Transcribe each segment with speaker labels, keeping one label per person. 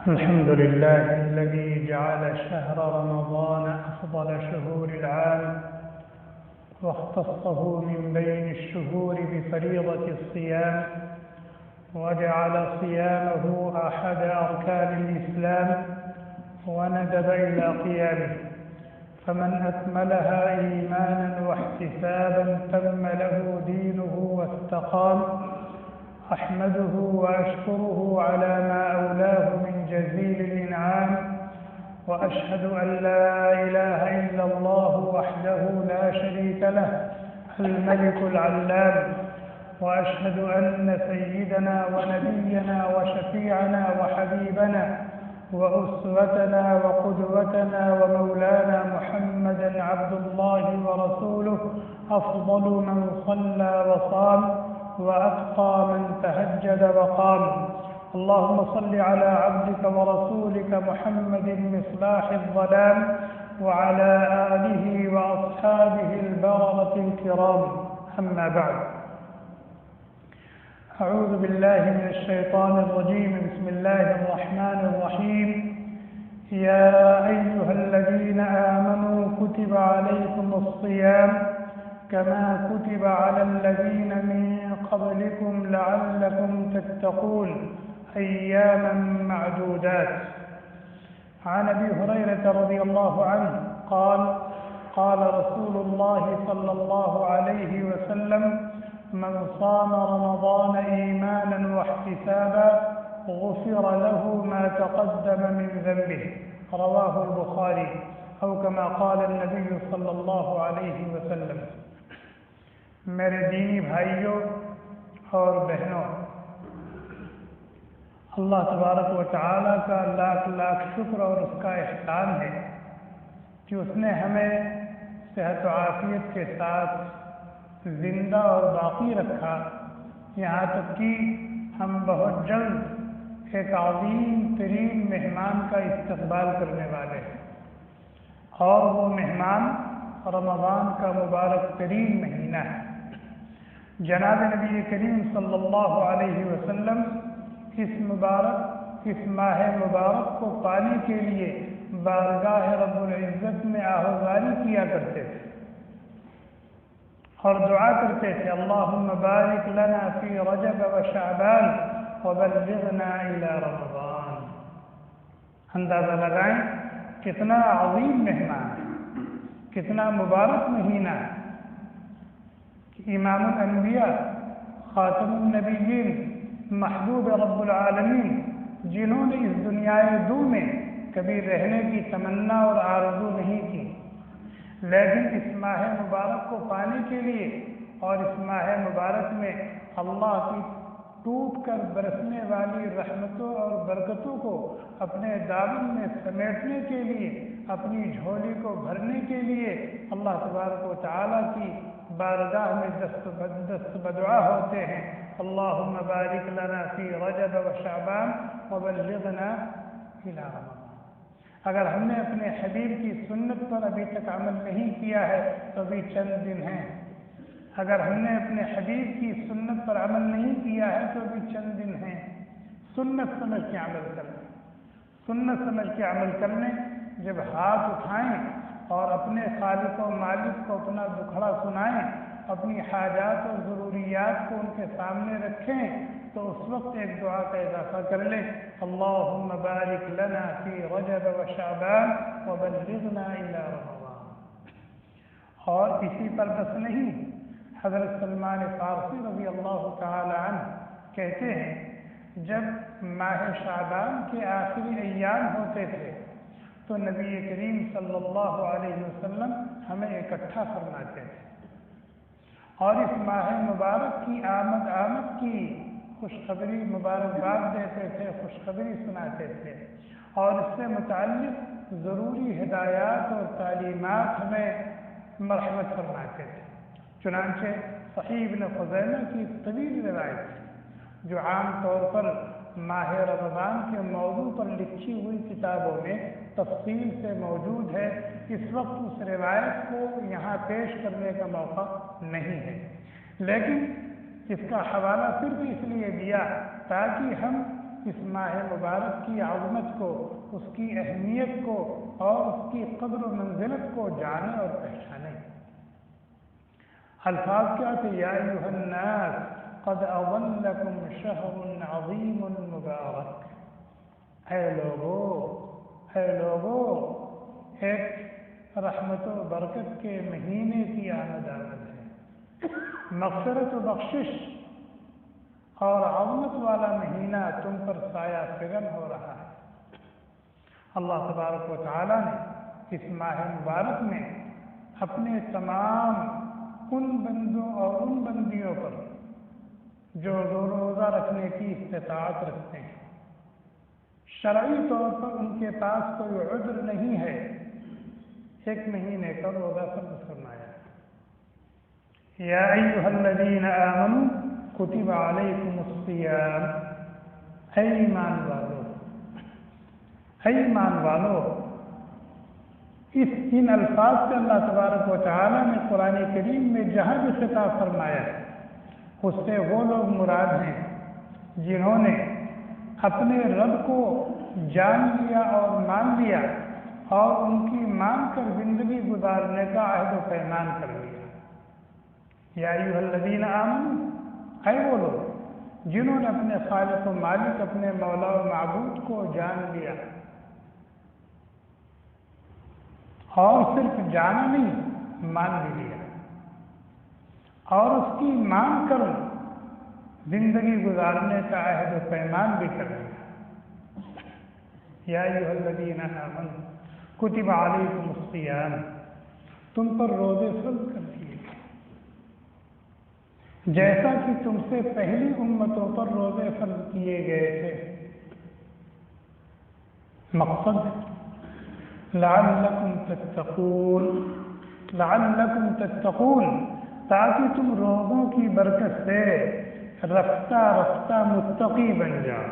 Speaker 1: الحمد لله الذي جعل شهر رمضان أفضل شهور العام واختصه من بين الشهور بفريضة الصيام، وجعل صيامه أحد أركان الإسلام وندب إلى قيامه، فمن أكملها إيمانا واحتسابا تم له دينه واستقام. أحمده وأشكره على ما أولاه من جزيل الإنعام، وأشهد أن لا إله إلا الله وحده لا شريك له الملك العلام، وأشهد أن سيدنا ونبينا وشفيعنا وحبيبنا وأسوتنا وقدوتنا ومولانا محمدا عبد الله ورسوله أفضل من صلى وصام وأتقى من تهجد وقام. اللهم صل على عبدك ورسولك محمد مصباح الظلام وعلى آله وأصحابه البررة الكرام، أما بعد. أعوذ بالله من الشيطان الرجيم. بسم الله الرحمن الرحيم. يا أيها الذين آمنوا كتب عليكم الصيام كما كتب على الذين من قبلكم لعلكم تتقون أياما معدودات. عن أبي هريرة رضي الله عنه قال: قال رسول الله صلى الله عليه وسلم: من صام رمضان إيمانا واحتسابا غفر له ما تقدم من ذنبه. رواه البخاري، أو كما قال النبي صلی اللہ علیہ وسلم. میرے دینی بھائیوں اور بہنوں، اللہ تبارک و تعالیٰ کا لاکھ لاکھ شکر اور اس کا احسان ہے کہ اس نے ہمیں صحت و عافیت کے ساتھ زندہ اور باقی رکھا، یہاں تک کہ ہم بہت جلد ایک عظیم ترین مہمان کا استقبال کرنے والے ہیں، اور وہ مہمان رمضان کا مبارک ترین مہینہ ہے. جناب نبی کریم صلی اللہ علیہ وسلم اس ماہ مبارک کو پانے کے لیے بارگاہ رب العزت میں آہوازی کیا کرتے تھے اور دعا کرتے تھے: اللہم بارک لنا فی رجب و شعبان وبلغنا الی رمضان. اندازہ لگائیں کتنا عظیم مہمان ہے، کتنا مبارک مہینہ ہے. امام الانبیاء، خاتم النبیین، محبوب رب العالمین، جنہوں نے اس دنیائے دو میں کبھی رہنے کی تمنا اور آرزو نہیں کی، لیکن اس ماہ مبارک کو پانے کے لیے اور اس ماہ مبارک میں اللہ کی ٹوٹ کر برسنے والی رحمتوں اور برکتوں کو اپنے دامن میں سمیٹنے کے لیے، اپنی جھولی کو بھرنے کے لیے اللہ تبارک و تعالیٰ کی بارگاہ میں دست بدعا ہوتے ہیں: اللہم بارک لنا فی رجب و شعبان وبلغنا الی رمضان. اگر ہم نے اپنے حبیب کی سنت پر ابھی تک عمل نہیں کیا ہے تو ابھی چند دن ہیں. اگر ہم نے اپنے حبیب کی سنت پر عمل نہیں کیا ہے تو ابھی چند دن ہیں. سنت سمجھ کے عمل کرنے، سنت سمجھ کے عمل کرنے. جب ہاتھ اٹھائیں اور اپنے خالق و مالک کو اپنا دکھڑا سنائیں، اپنی حاجات اور ضروریات کو ان کے سامنے رکھیں، تو اس وقت ایک دعا کا اضافہ کر لیں: اللہم بارک لنا فی رجب و شعبان وبلغنا الی رمضان. اور اسی پر بس نہیں، حضرت سلمان فارسی رضی اللہ تعالی عنہ کہتے ہیں جب ماہ شعبان کے آخری ایام ہوتے تھے تو نبی کریم صلی اللہ علیہ وسلم ہمیں اکٹھا فرماتے تھے اور اس ماہ مبارک کی آمد کی خوشخبری مبارکباد دیتے تھے، خوشخبری سناتے تھے، اور اس سے متعلق ضروری ہدایات اور تعلیمات ہمیں مرحمت فرماتے تھے. چنانچہ صحیح ابن خزیمہ کی طویل روایت ہے جو عام طور پر ماہ رمضان کے موضوع پر لکھی ہوئی کتابوں میں تفصیل سے موجود ہے. اس وقت اس روایت کو یہاں پیش کرنے کا موقع نہیں ہے، لیکن اس کا حوالہ صرف اس لیے دیا تاکہ ہم اس ماہ مبارک کی عظمت کو، اس کی اہمیت کو اور اس کی قدر و منزلت کو جانیں اور پہچانیں۔ الفاظ کیا تھے؟ یا ایھا الناس قد اضلکم شہر عظیم مبارک، اے لوگو ایک رحمت و برکت کے مہینے کی آمد ہے، مغفرت و بخشش اور عظمت والا مہینہ تم پر سایہ فگن ہو رہا ہے۔ اللہ تبارک و تعالی نے اس ماہ مبارک میں اپنے تمام ان بندوں اور ان بندیوں پر جو روزہ رکھنے کی استطاعت رکھتے ہیں، شرعی طور پر ان کے پاس کوئی عذر نہیں ہے، ایک مہینے کا روزہ فرض فرمایا ہے۔ یا ایھا الذین آمنوا کتب علیکم الصیام، اے ایمان والو، ان الفاظ سے اللہ تبارک و تعالی نے قرآن کریم میں جہاں بھی خطاب فرمایا ہے، اس سے وہ لوگ مراد ہیں جنہوں نے اپنے رب کو جان لیا اور مان لیا اور ان کی مان کر زندگی گزارنے کا عہد و پیمان کر لیا۔ یا ایھا الذین آمنوا، اے وہ لوگ جنہوں نے اپنے خالق و مالک، اپنے مولا و معبود کو جان لیا، اور صرف جانا نہیں، مان بھی لیا، اور اس کی مان کر زندگی گزارنے کا عہد و پیمان بھی کر لیا۔ یا ایھا الذین آمنوا کتب علیکم الصیام، تم پر روزے فرض کر دیے گئے جیسا کہ تم سے پہلی امتوں پر روزے فرض کیے گئے تھے۔ مقصد لعلکم تتقون، تاکہ تم روزوں کی برکت سے رفتہ رفتہ متقی بن جاؤ،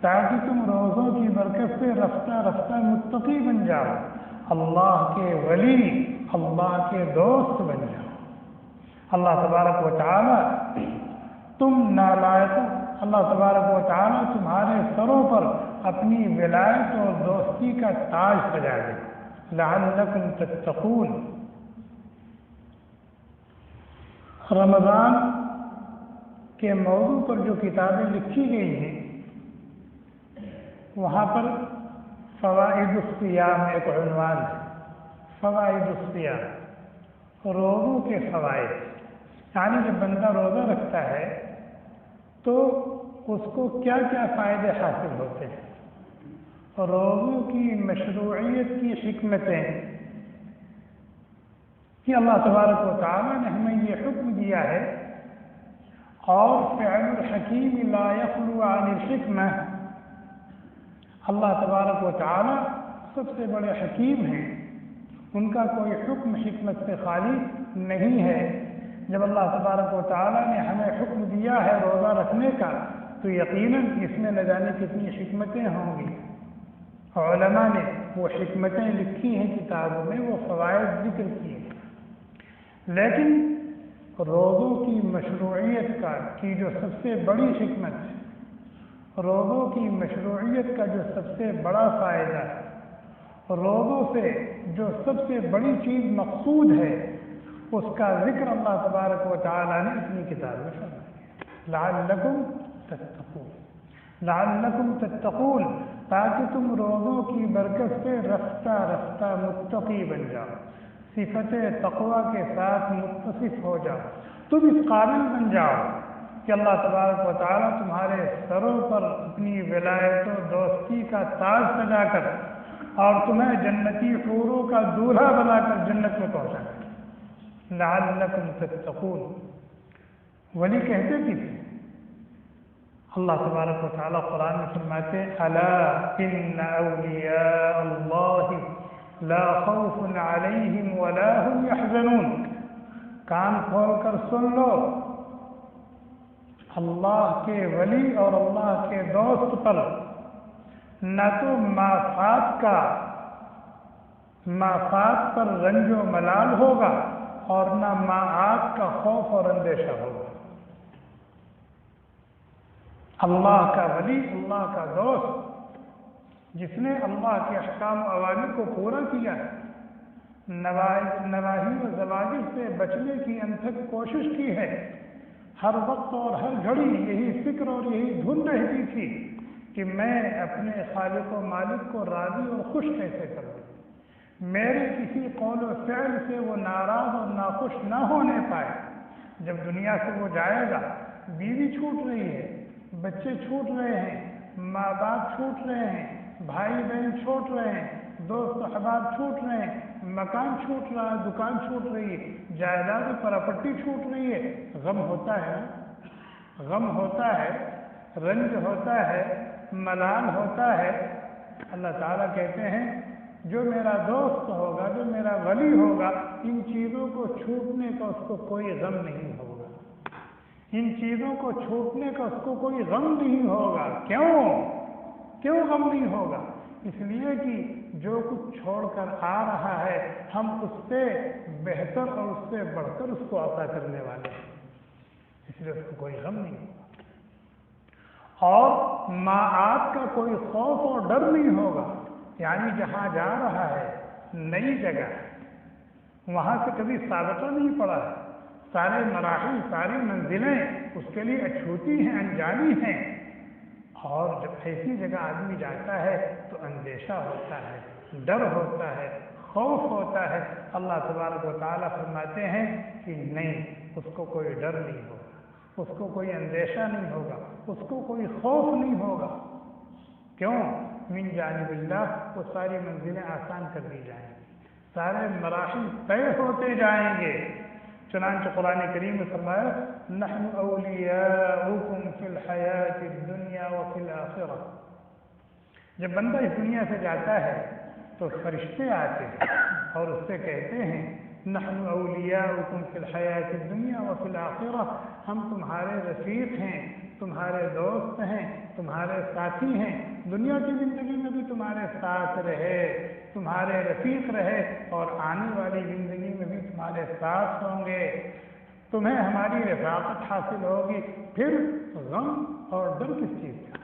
Speaker 1: تاکہ تم روزوں کی برکت سے رفتہ رفتہ متقی بن جاؤ، اللہ کے ولی، اللہ کے دوست بن جاؤ۔ اللہ تبارک و تعالی تم نالائقوں، اللہ تبارک و تعالی تمہارے سروں پر اپنی ولایت اور دوستی کا تاج سجا دے۔ لعلکم تتقون۔ رمضان کے موضوع پر جو کتابیں لکھی گئی ہیں، وہاں پر فوائد الصیام ایک عنوان ہے۔ فوائد الصیام، روزوں کے فوائد، یعنی جب بندہ روزہ رکھتا ہے تو اس کو کیا کیا فائدے حاصل ہوتے ہیں، روزوں کی مشروعیت کی حکمتیں کہ اللہ تبارک و تعالی نے ہمیں یہ حکم دیا ہے، اور فعل الحکیم لا یخلو عن الحکمہ، اللہ تبارک و تعالی سب سے بڑے حکیم ہیں، ان کا کوئی حکم حکمت سے خالی نہیں ہے۔ جب اللہ تبارک و تعالی نے ہمیں حکم دیا ہے روزہ رکھنے کا، تو یقیناً اس میں نہ جانے کتنی حکمتیں ہوں گی۔ علماء نے وہ حکمتیں لکھی ہیں کتابوں میں، وہ فوائد ذکر کیے، لیکن روزوں کی مشروعیت کی جو سب سے بڑی حکمت ہے، روزوں کی مشروعیت کا جو سب سے بڑا فائدہ ہے، روزوں سے جو سب سے بڑی چیز مقصود ہے، اس کا ذکر اللہ تبارک و تعالی نے اپنی کتاب میں فرمایا۔ لعلکم تتقون، تاکہ تم روزوں کی برکت سے رفتہ رفتہ متقی بن جاؤ، صفت تقوی کے ساتھ متصف ہو جاؤ، تم اس قابل بن جاؤ کہ اللہ تبارک و تعالی تمہارے سروں پر اپنی ولایت و دوستی کا تاج سجا کر اور تمہیں جنتی حوروں کا دولہا بنا کر جنت میں پہنچا کر۔ لعلکم تتقون، ولی کہتے کسی؟ اللہ تبارک و تعالی قرآن میں فرماتے ہیں، الا ان اولیاء اللہ لا خوف علیہم ولا هم یحزنون، کان کھول کر سن لو، اللہ کے ولی اور اللہ کے دوست پر نہ تو مافات پر رنج و ملال ہوگا اور نہ معاد کا خوف اور اندیشہ ہوگا۔ اللہ کا ولی، اللہ کا دوست، جس نے اللہ کے احکام و اوامر کو پورا کیا، نواہی و زواجر سے بچنے کی انتھک کوشش کی ہے، ہر وقت اور ہر گھڑی یہی فکر اور یہی دھن رہتی تھی کہ میں اپنے خالق و مالک کو راضی اور خوش کیسے کروں، میرے کسی قول و فعل سے وہ ناراض اور ناخوش نہ ہونے پائے۔ جب دنیا سے وہ جائے گا، بیوی چھوٹ رہی ہے، بچے چھوٹ رہے ہیں، ماں باپ چھوٹ رہے ہیں، بھائی بہن چھوٹ رہے ہیں، دوست احباب چھوٹ رہے ہیں، مکان چھوٹ رہا ہے، دکان چھوٹ رہی ہے، جائیداد پراپرٹی چھوٹ رہی ہے، غم ہوتا ہے، غم ہوتا ہے، رنج ہوتا ہے، ملال ہوتا ہے۔ اللہ تعالیٰ کہتے ہیں جو میرا دوست ہوگا، جو میرا ولی ہوگا، ان چیزوں کو چھوٹنے کا اس کو کوئی غم نہیں ہوگا، ان چیزوں کو چھوٹنے کا اس کو کوئی غم نہیں ہوگا۔ کیوں غم نہیں ہوگا؟ اس لیے کہ جو کچھ چھوڑ کر آ رہا ہے، ہم اس سے بہتر اور اس سے بڑھ کر اس کو عطا کرنے والے ہیں، اس لیے اس کو کوئی غم نہیں ہوگا، اور معاد کا کوئی خوف اور ڈر نہیں ہوگا۔ یعنی جہاں جا رہا ہے، نئی جگہ، وہاں سے کبھی سابقہ نہیں پڑا ہے، سارے مراحل، ساری منزلیں اس کے لیے اچھوتی ہیں، انجانی ہیں، اور جب ایسی جگہ آدمی جاتا ہے تو اندیشہ ہوتا ہے، ڈر ہوتا ہے، خوف ہوتا ہے۔ اللہ تبارک و تعالیٰ فرماتے ہیں کہ نہیں، اس کو کوئی ڈر نہیں ہوگا، اس کو کوئی اندیشہ نہیں ہوگا، اس کو کوئی خوف نہیں ہوگا۔ کیوں؟ من جانب اللہ، وہ ساری منزلیں آسان کر دی جائیں گی، سارے مراحل طے ہوتے جائیں گے۔ چنانچہ قرآن کریم میں فرمایا نحن اولیاؤکم فی الحیات الدنیا وفی الآخرہ۔ جب بندہ اس دنیا سے جاتا ہے تو فرشتے آتے ہیں اور اس سے کہتے ہیں نحن اولیاؤکم فی الحیات الدنیا وفی الآخرہ، ہم تمہارے رفیق ہیں، تمہارے دوست ہیں، تمہارے ساتھی ہیں، دنیا کی زندگی میں بھی تمہارے ساتھ رہے، تمہارے رفیق رہے، اور آنے والی زندگی میں بھی تمہارے ساتھ ہوں گے، تمہیں ہماری رفاقت حاصل ہوگی، پھر غم اور ڈر کس چیز کا؟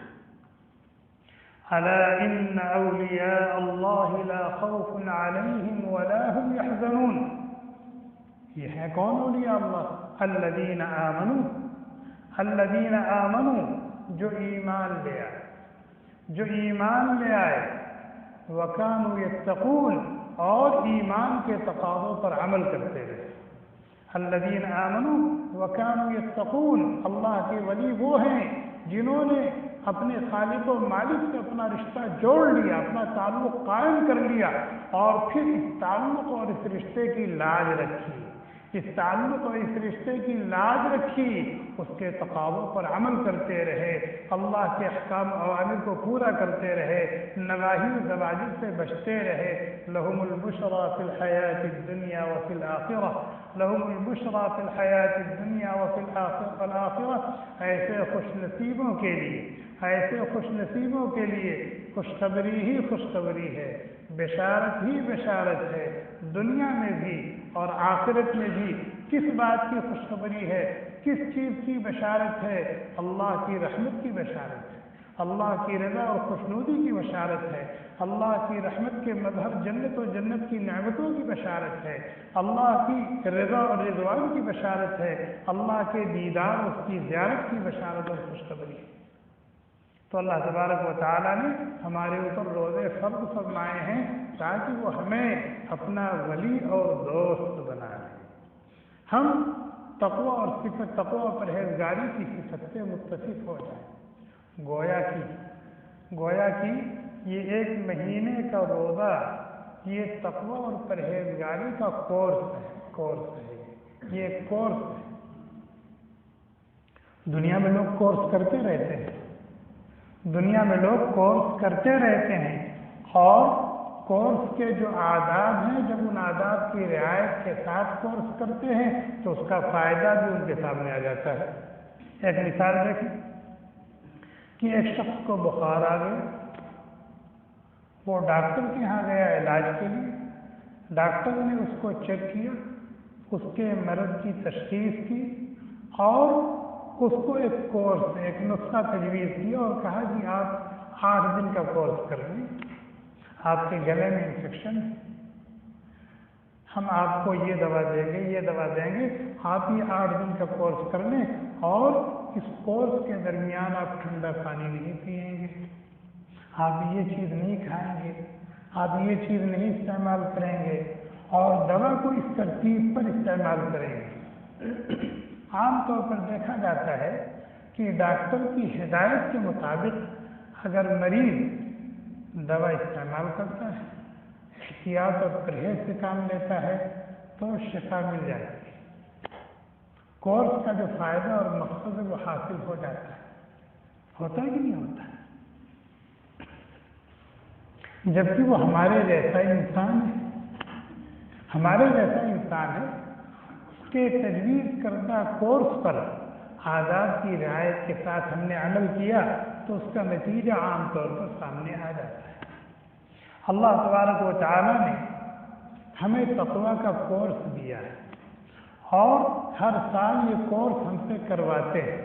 Speaker 1: الا ان اولیاء اللہ لا خوف علیہم ولا هم يحزنون۔ یہ ہے کون اولیاء اللہ؟ الذین آمنوا، جو ایمان لے آئے، جو ایمان لے آئے، وَكَانُوا يَتَّقُونَ، اور ایمان کے تقاضوں پر عمل کرتے رہے۔ الذین آمنوا وَكَانُوا يَتَّقُونَ، اللہ کے ولی وہ ہیں جنہوں نے اپنے خالق و مالک سے اپنا رشتہ جوڑ لیا، اپنا تعلق قائم کر لیا، اور پھر اس تعلق اور اس رشتے کی لاج رکھی، اس تعلق اور اس رشتے کی لاج رکھی، اس کے تقاضوں پر عمل کرتے رہے، اللہ کے احکام و اوامر کو پورا کرتے رہے، نواہی و زواجر سے بچتے رہے۔ لہم البشریٰ فی الحیاۃ الدنیا وفی الآخرہ، لہم البشریٰ فی الحیاۃ الدنیا وفی الآخرہ، ایسے خوش نصیبوں کے لیے، ایسے خوش نصیبوں کے لیے خوشخبری ہی خوشخبری ہے، بشارت ہی بشارت ہے، دنیا میں بھی اور آخرت میں بھی۔ کس بات کی خوشخبری ہے؟ کس چیز کی بشارت ہے؟ اللہ کی رحمت کی بشارت ہے، اللہ کی رضا اور خوشنودی کی بشارت ہے، اللہ کی رحمت کے مظہر جنت و جنت کی نعمتوں کی بشارت ہے، اللہ کی رضا اور رضوان کی بشارت ہے، اللہ کے دیدار اس کی زیارت کی بشارت اور خوشخبری ہے۔ تو اللہ تبارک و تعالیٰ نے ہمارے اوپر روزے فرض فرمائے ہیں تاکہ وہ ہمیں اپنا ولی اور دوست بنا لیں، ہم تقوی اور صفت تقوی اور پرہیزگاری کی صفت سے متصف ہو جائیں۔ گویا کی یہ ایک مہینے کا روزہ، یہ تقوی اور پرہیزگاری کا کورس ہے، یہ ایک کورس ہے۔ دنیا میں لوگ کورس کرتے رہتے ہیں، دنیا میں لوگ کورس کرتے رہتے ہیں، اور کورس کے جو آداب ہیں، جب ان آداب کی رعایت کے ساتھ کورس کرتے ہیں تو اس کا فائدہ بھی ان کے سامنے آ جاتا ہے۔ ایک مثال دیکھیں کہ ایک شخص کو بخار آ گیا، وہ ڈاکٹر کے یہاں گیا علاج کے لیے، ڈاکٹر نے اس کو چیک کیا، اس کے مرض کی تشخیص کی، اور اس کو ایک کورس، ایک نسخہ تجویز کیا اور کہا کہ آپ 8 دن کا کورس کر لیں، آپ کے گلے میں انفیکشن ہے، ہم آپ کو یہ دوا دیں گے، یہ دوا دیں گے، آپ یہ 8 دن کا کورس کر لیں اور اس کورس کے درمیان آپ ٹھنڈا پانی نہیں پئیں گے، آپ یہ چیز نہیں کھائیں گے، آپ یہ چیز نہیں استعمال کریں گے اور دوا کو اس ترتیب پر استعمال کریں گے۔ عام طور پر دیکھا جاتا ہے کہ ڈاکٹر کی ہدایت کے مطابق اگر مریض دوا استعمال کرتا ہے، احتیاط اور پرہیز سے کام لیتا ہے تو شفا مل جاتی ہے، کورس کا جو فائدہ اور مقصد ہے وہ حاصل ہو جاتا ہے، ہوتا ہے کہ نہیں ہوتا ہے؟ جبکہ وہ ہمارے جیسا انسان ہے، ہمارے جیسا انسان ہے، اس کے تجویز کردہ کورس پر آداب کی رعایت کے ساتھ ہم نے عمل کیا تو اس کا نتیجہ عام طور پر سامنے آ جاتا ہے۔ اللہ تبارک و تعالیٰ نے ہمیں تقویٰ کا کورس دیا ہے اور ہر سال یہ کورس ہم سے کرواتے ہیں،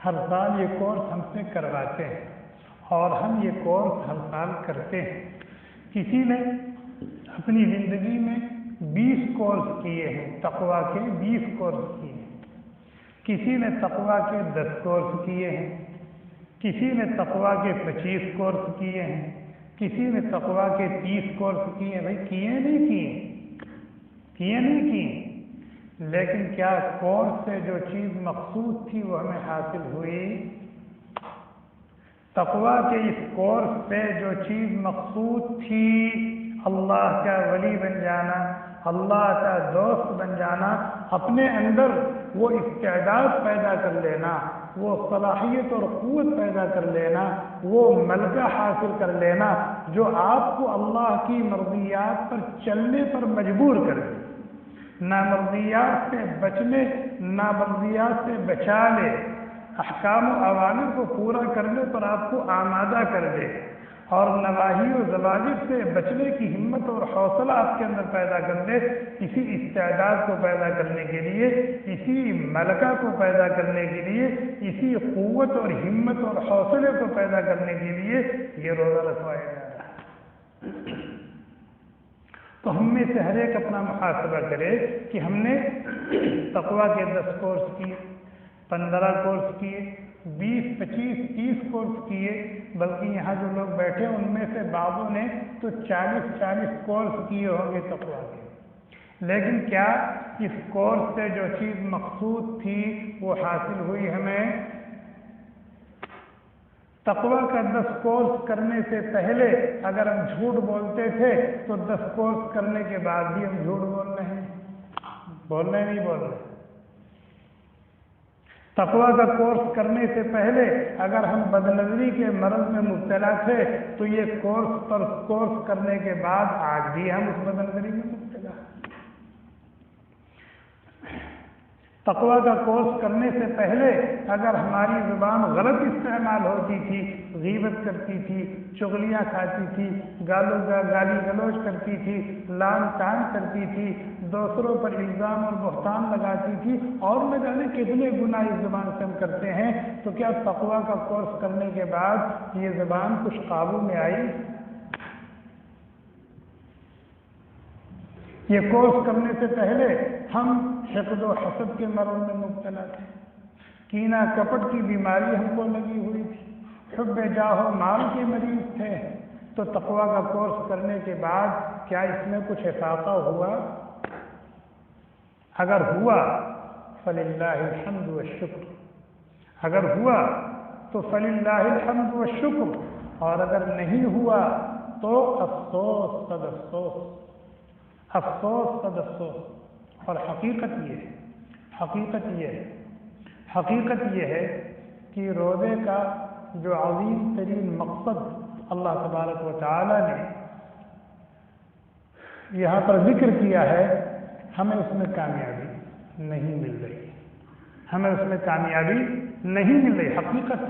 Speaker 1: ہر سال یہ کورس ہم سے کرواتے ہیں اور ہم یہ کورس ہر سال کرتے ہیں۔ کسی نے اپنی زندگی میں 20 کورس کیے ہیں، تقویٰ کے 20 کورس کیے ہیں، کسی نے تقویٰ کے 10 کورس کیے ہیں، کسی نے تقویٰ کے 25 کورس کیے ہیں، کسی نے تقویٰ کے 30 کورس کیے ہیں۔ بھائی کیے نہیں کیے، لیکن کیا کورس سے جو چیز مقصود تھی وہ ہمیں حاصل ہوئی؟ تقویٰ کے اس کورس سے جو چیز مقصود تھی، اللہ کا ولی بن جانا، اللہ کا دوست بن جانا، اپنے اندر وہ استعداد پیدا کر لینا، وہ صلاحیت اور قوت پیدا کر لینا، وہ ملکہ حاصل کر لینا جو آپ کو اللہ کی مرضیات پر چلنے پر مجبور کر دے، نامرضیات سے بچنے، نامرضیات سے بچا لے، احکام و اوامر کو پورا کرنے پر آپ کو آمادہ کر دے اور نواہی و زواجر سے بچنے کی ہمت اور حوصلہ آپ کے اندر پیدا کر دے۔ اسی استعداد کو پیدا کرنے کے لیے، اسی ملکہ کو پیدا کرنے کے لیے، اسی قوت اور ہمت اور حوصلے کو پیدا کرنے کے لیے یہ روزہ رکھوایا جا رہا ہے۔ تو ہم میں سے ہر ایک اپنا محاسبہ کرے کہ ہم نے تقویٰ کے 10 کورس کیے، 15 کورس کیے، 20، 25، 30 کورس کیے، بلکہ یہاں جو لوگ بیٹھے ان میں سے بعضوں نے تو 40 کورس کیے ہوں گے تقویٰ کے، لیکن کیا اس کورس سے جو چیز مقصود تھی وہ حاصل ہوئی ہمیں؟ تقویٰ کا 10 کورس کرنے سے پہلے اگر ہم جھوٹ بولتے تھے تو 10 کورس کرنے کے بعد بھی ہم جھوٹ بول رہے ہیں، نہیں بول رہے۔ تقویٰ کا کورس کرنے سے پہلے اگر ہم بدنظری کے مرض میں مبتلا تھے تو یہ کورس پر کورس کرنے کے بعد آج بھی ہم اس بدنظری میں مبتلا ہیں۔ تقویٰ کا کورس کرنے سے پہلے اگر ہماری زبان غلط استعمال ہوتی تھی، غیبت کرتی تھی، چغلیاں کھاتی تھی، گالی گلوچ کرتی تھی، لعن طعن کرتی تھی، دوسروں پر الزام اور بہتان لگاتی تھی اور نہ جانے کتنے گناہ اس زبان سے ہم کرتے ہیں، تو کیا تقویٰ کا کورس کرنے کے بعد یہ زبان کچھ قابو میں آئی؟ یہ کورس کرنے سے پہلے ہم حقد و حسد کے مرض میں مبتلا تھے، کینہ کپٹ کی بیماری ہم کو لگی ہوئی تھی، حب جاہ و مال کے مریض تھے، تو تقویٰ کا کورس کرنے کے بعد کیا اس میں کچھ افاقہ ہوا؟ اگر ہوا فللہ الحمد والشکر، اگر ہوا تو فللہ الحمد والشکر، اور اگر نہیں ہوا تو افسوس صد افسوس، افسوس صد افسوس۔ اور حقیقت یہ ہے کہ روزے کا جو عظیم ترین مقصد اللہ تبارک و تعالی نے یہاں پر ذکر کیا ہے، ہمیں اس میں کامیابی نہیں مل رہی، ہمیں اس میں کامیابی نہیں مل رہی۔ حقیقت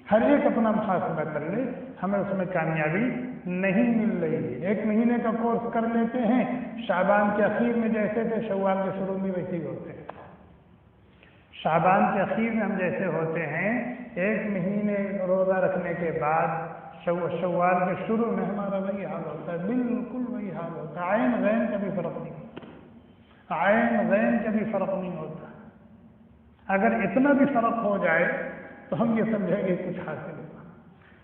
Speaker 1: ہر ایک اپنا محاسبہ کر لے، ہمیں اس میں کامیابی نہیں مل رہی ہے۔ 1 مہینے کا کورس کر لیتے ہیں، شعبان کے اخیر میں جیسے تھے شوال کے شروع میں ویسے ہی ہوتے ہیں، شعبان کے اخیر میں ہم جیسے ہوتے ہیں، ایک مہینے روزہ رکھنے کے بعد شوال کے شروع میں ہمارا وہی حال ہوتا ہے، بالکل وہی حال ہوتا ہے، عین غین کا بھی فرق نہیں ہوتا، عین غین کا بھی فرق نہیں ہوتا۔ اگر اتنا بھی فرق ہو جائے تو ہم یہ سمجھیں گے کچھ حاصل ہوا،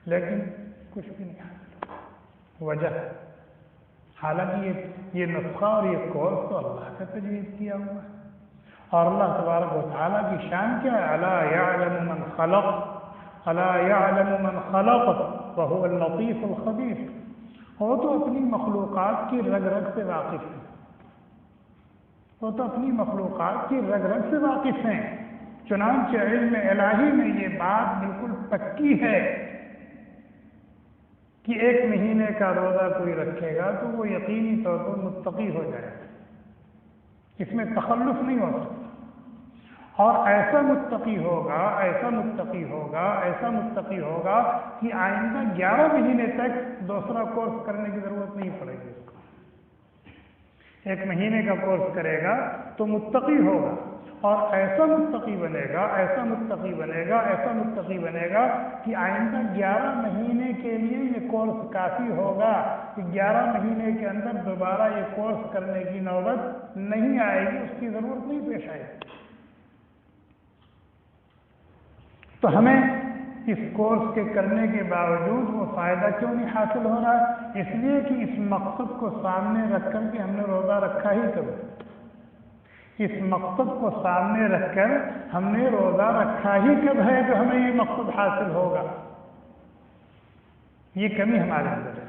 Speaker 1: لیکن کچھ بھی نہیں حاصل ہوا۔ وجہ حالانکہ یہ نسخہ اور یہ کورس تو اللہ کا تجویز کیا ہوا ہے، اور اللہ تبارک و تعالیٰ کی شان کیا ہے، الا یعلم من خلق، الا یعلم من خلق وهو اللطیف الخبیر۔ وہ تو اپنی مخلوقات کی رگ رگ سے واقف ہیں، وہ تو اپنی مخلوقات کی رگ رگ سے واقف ہیں۔ چنانچہ علم الہی میں یہ بات بالکل پکی ہے کہ ایک مہینے کا روزہ کوئی رکھے گا تو وہ یقینی طور پر متقی ہو جائے گا، اس میں تخلف نہیں ہو سکتا، اور ایسا متقی ہوگا، ایسا متقی ہوگا، ایسا متقی ہوگا کہ آئندہ 11 مہینے تک دوسرا کورس کرنے کی ضرورت نہیں پڑے گی اس کو۔ ایک مہینے کا کورس کرے گا تو متقی ہوگا، اور ایسا متقی بنے گا، ایسا متقی بنے گا، ایسا متقی بنے گا کہ آئندہ 11 مہینے کے لیے یہ کورس کافی ہوگا، کہ 11 مہینے کے اندر دوبارہ یہ کورس کرنے کی نوبت نہیں آئے گی، اس کی ضرورت نہیں پیش آئے گی۔ تو ہمیں اس کورس کے کرنے کے باوجود وہ فائدہ کیوں نہیں حاصل ہو رہا ہے؟ اس لیے کہ اس مقصد کو سامنے رکھ کر کے ہم نے روزہ رکھا ہی کب ہے، اس مقصد کو سامنے رکھ کر ہم نے روزہ رکھا ہی کب ہے جو ہمیں یہ مقصد حاصل ہوگا؟ یہ کمی ہمارے اندر ہے،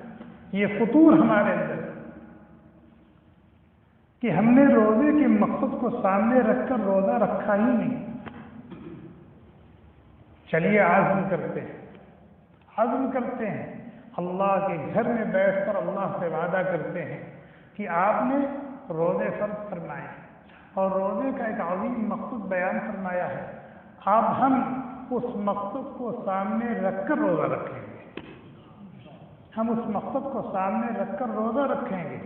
Speaker 1: یہ فطور ہمارے اندر ہے کہ ہم نے روزے کے مقصد کو سامنے رکھ کر روزہ رکھا ہی نہیں۔ چلیے عزم کرتے ہیں، عزم کرتے ہیں، اللہ کے گھر میں بیٹھ کر اللہ سے وعدہ کرتے ہیں کہ آپ نے روزے فرض فرمائے اور روزے کا ایک عظیم مقصد بیان فرمایا ہے، اب ہم اس مقصد کو سامنے رکھ کر روزہ رکھیں گے، ہم اس مقصد کو سامنے رکھ کر روزہ رکھیں گے،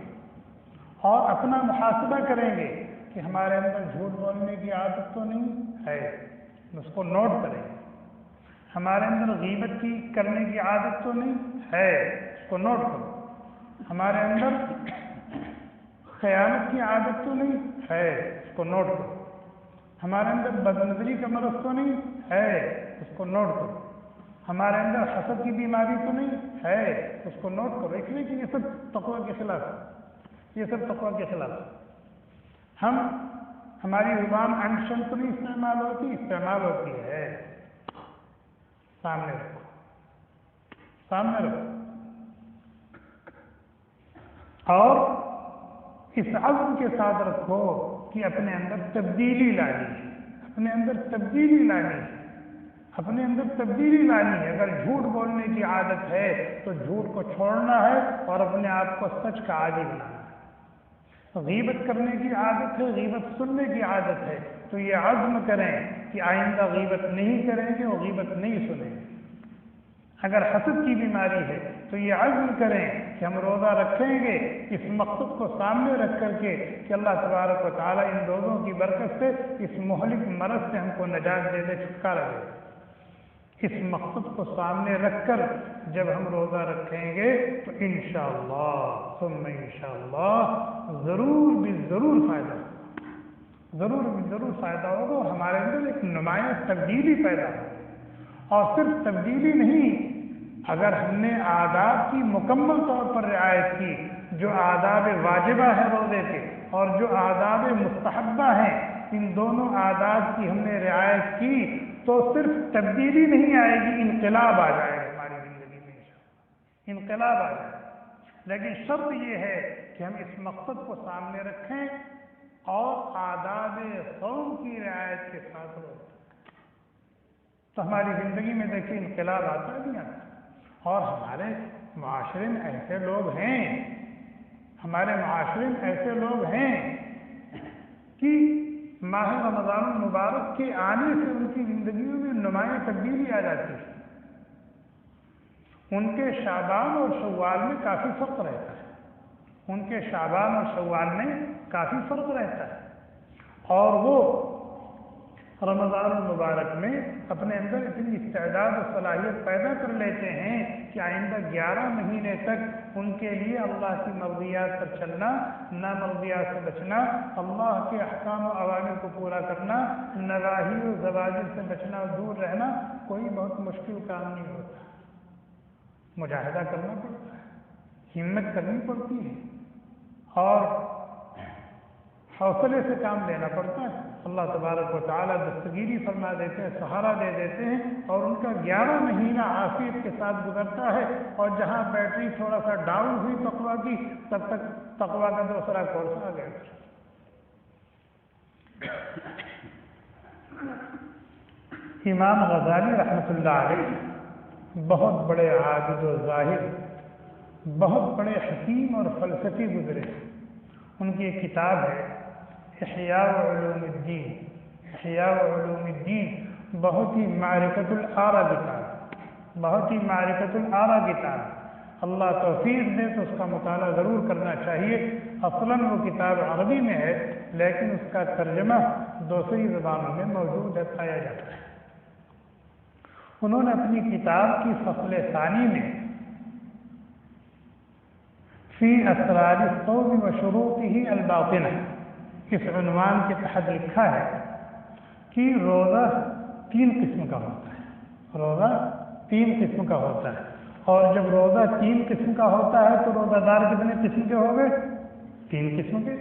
Speaker 1: اور اپنا محاسبہ کریں گے کہ ہمارے اندر جھوٹ بولنے کی عادت تو نہیں ہے، اس کو نوٹ کریں گے، ہمارے اندر غیبت کی کرنے کی عادت تو نہیں ہے، اس کو نوٹ کرو، ہمارے اندر خیانت کی عادت تو نہیں ہے، اس کو نوٹ کرو، ہمارے اندر بدنظری کا مرض تو نہیں ہے، اس کو نوٹ کرو، ہمارے اندر حسد کی بیماری تو نہیں ہے، اس کو نوٹ کرو، اس لیے کہ یہ سب تقویٰ کے خلاف ہے، یہ سب تقویٰ کے خلاف ہے۔ ہماری زبان انشن تو نہیں استعمال ہوتی، استعمال ہوتی ہے، سامنے رکھو، سامنے رکھو، اور اس عزم کے ساتھ رکھو کہ اپنے اندر تبدیلی لانی ہے، اپنے اندر تبدیلی لانی ہے، اپنے اندر تبدیلی لانی ہے۔ اگر جھوٹ بولنے کی عادت ہے تو جھوٹ کو چھوڑنا ہے اور اپنے آپ کو سچ کا عادی بنانا ہے۔ غیبت کرنے کی عادت ہے، غیبت سننے کی عادت ہے، تو یہ عزم کریں کہ آئندہ غیبت نہیں کریں گے اور غیبت نہیں سنیں گے۔ اگر حسد کی بیماری ہے تو یہ عزم کریں کہ ہم روزہ رکھیں گے اس مقصد کو سامنے رکھ کر کے کہ اللہ تبارک و تعالیٰ ان روزوں کی برکت سے اس مہلک مرض سے ہم کو نجات دے دے، چھٹکارا دے دے۔ اس مقصد کو سامنے رکھ کر جب ہم روزہ رکھیں گے تو انشاءاللہ ثم انشاءاللہ ضرور بھی ضرور فائدہ ہوگا، ضرور بھی ضرور فائدہ ہوگا، اور ہمارے اندر ایک نمایاں تبدیلی پیدا ہوگی۔ اور صرف تبدیلی نہیں، اگر ہم نے آداب کی مکمل طور پر رعایت کی، جو آداب واجبہ ہیں روزے کے اور جو آداب مستحبہ ہیں، ان دونوں آداب کی ہم نے رعایت کی تو صرف تبدیلی نہیں آئے گی، انقلاب آ جائے گا ہماری زندگی میں، انشاءاللہ انقلاب آ جائے گا۔ لیکن شرط یہ ہے کہ ہم اس مقصد کو سامنے رکھیں اور آداب صوم کی رعایت کے ساتھ روزہ، تو ہماری زندگی میں دیکھیں انقلاب آتا ہے نہیں آتا۔ اور ہمارے معاشرے میں ایسے لوگ ہیں، ہمارے معاشرے میں ایسے لوگ ہیں کہ ماہ رمضان المبارک کے آنے سے ان کی زندگیوں میں نمایاں تبدیلی آ جاتی ہے، ان کے شعبان اور شوال میں کافی فرق رہتا ہے، ان کے شعبان اور شوال میں کافی فرق رہتا ہے، اور وہ رمضان المبارک میں اپنے اندر اتنی استعداد و صلاحیت پیدا کر لیتے ہیں کہ آئندہ 11 مہینے تک ان کے لیے اللہ کی مرضیات پر چلنا، نامرضیات سے بچنا، اللہ کے احکام و اوامر کو پورا کرنا، نواہی و زواجر سے بچنا اور دور رہنا کوئی بہت مشکل کام نہیں ہوتا۔ مجاہدہ کرنا پڑتا ہے، ہمت کرنی پڑتی ہے اور حوصلے سے کام لینا پڑتا ہے۔ اللہ تبارک و تعالیٰ دستگیری فرما دیتے ہیں، سہارا دے دیتے ہیں اور ان کا 11 مہینہ عافیت کے ساتھ گزرتا ہے، اور جہاں بیٹری تھوڑا سا ڈاؤن ہوئی تقویٰ کی، تب تک تقویٰ کا دوسرا کورس آ گیا۔ امام غزالی رحمۃ اللہ علیہ بہت بڑے عابد و زاہد، بہت بڑے حکیم اور فلسفی گزرے۔ ان کی ایک کتاب ہے احیاء علوم الدین، احیاء علوم الدین، بہت ہی معرفت الآراء کتاب، بہت ہی معرفت الآراء کتاب۔ اللہ توفیق دے تو اس کا مطالعہ ضرور کرنا چاہیے۔ اصلاً وہ کتاب عربی میں ہے، لیکن اس کا ترجمہ دوسری زبانوں میں موجود ہے، پایا جاتا ہے۔ انہوں نے اپنی کتاب کی فصل ثانی میں فی اسرار الصوم و شروطہ الباطنہ اس عنوان کے تحت لکھا ہے کہ روزہ 3 قسم کا ہوتا ہے، روزہ 3 قسم کا ہوتا ہے، اور جب روزہ 3 قسم کا ہوتا ہے تو روزہ دار کتنے قسم کے ہو گئے؟ 3 قسم کے۔